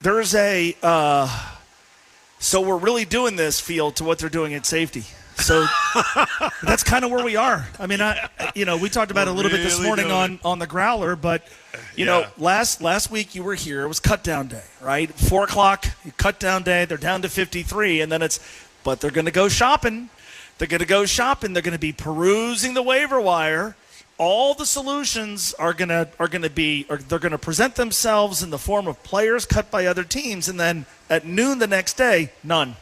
There's a so we're really doing this feel to what they're doing at safety. So that's kind of where we are. I mean, we talked about it a little bit this morning on the Growler, but you know, last week you were here. It was cut down day, right? 4 o'clock, cut down day. They're down to 53, and then but they're going to go shopping. They're going to go shopping. They're going to be perusing the waiver wire. All the solutions are going to present themselves in the form of players cut by other teams, and then at noon the next day, none.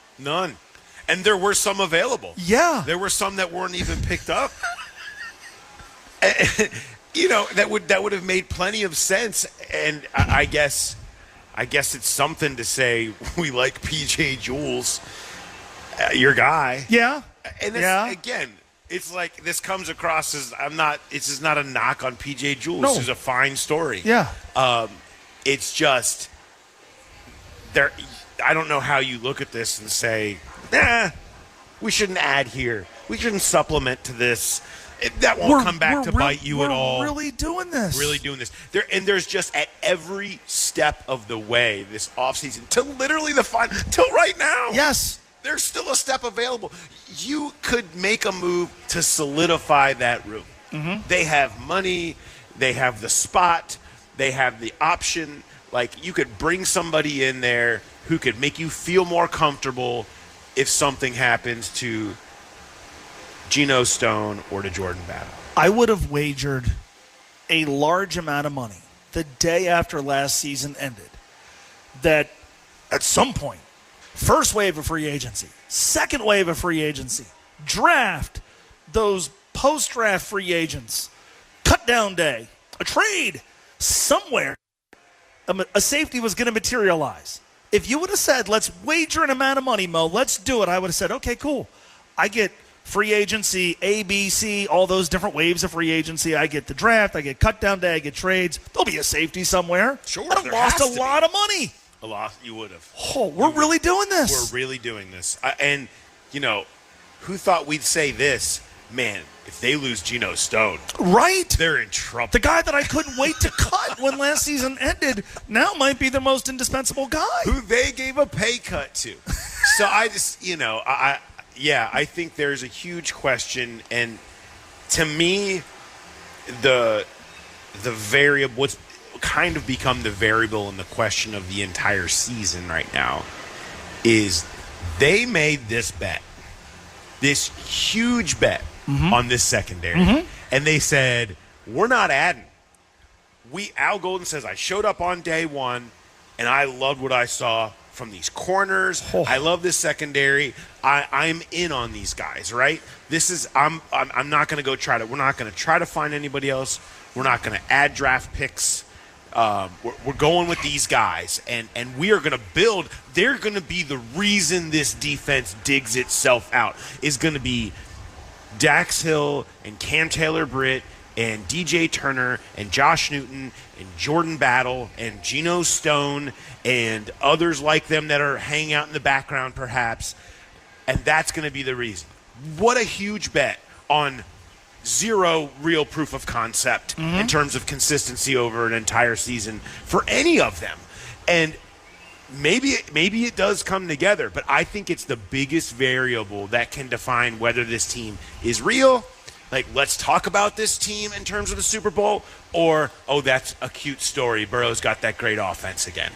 And there were some available. Yeah. There were some that weren't even picked up. That would have made plenty of sense. And I guess it's something to say we like PJ Jules, your guy. Yeah. And again, it's like this comes across as this is not a knock on PJ Jules. No. This is a fine story. Yeah. It's just there. I don't know how you look at this and say, we shouldn't add here. We shouldn't supplement to this. That won't come back to bite you at all. We're really doing this. There's just at every step of the way this offseason, till literally till right now. Yes. There's still a step available. You could make a move to solidify that room. Mm-hmm. They have money. They have the spot. They have the option. Like, you could bring somebody in there who could make you feel more comfortable if something happens to Geno Stone or to Jordan Battle. I would have wagered a large amount of money the day after last season ended that at some point, first wave of free agency, second wave of free agency, draft, those post-draft free agents, cut down day, a trade, somewhere, a safety was going to materialize. If you would have said, let's wager an amount of money, Mo, let's do it, I would have said, okay, cool. I get free agency, A, B, C, all those different waves of free agency. I get the draft, I get cut down day, I get trades. There'll be a safety somewhere. Sure, I'd have lost a lot of money. A lot, you would have. Oh, we're really doing this. We're really doing this. And, who thought we'd say this? Man, if they lose Geno Stone, right? They're in trouble. The guy that I couldn't wait to cut when last season ended now might be the most indispensable guy. Who they gave a pay cut to. So I just, I think there's a huge question. And to me, the variable, what's kind of become the variable in the question of the entire season right now is they made this bet, this huge bet on this secondary. And they said, we're not adding. Al Golden says, I showed up on day one and I loved what I saw from these corners. I love this secondary. I'm in on these guys, right? I'm not going to go we're not going to try to find anybody else. We're not going to add draft picks. We're going with these guys, and we are going to build. They're going to be the reason this defense digs itself out. Is going to be Dax Hill and Cam Taylor-Britt and DJ Turner and Josh Newton and Jordan Battle and Geno Stone and others like them that are hanging out in the background perhaps, and that's going to be the reason. What a huge bet on zero real proof of concept in terms of consistency over an entire season for any of them. And maybe it does come together, but I think it's the biggest variable that can define whether this team is real. Like, let's talk about this team in terms of the Super Bowl, or, oh, that's a cute story. Burrow's got that great offense again.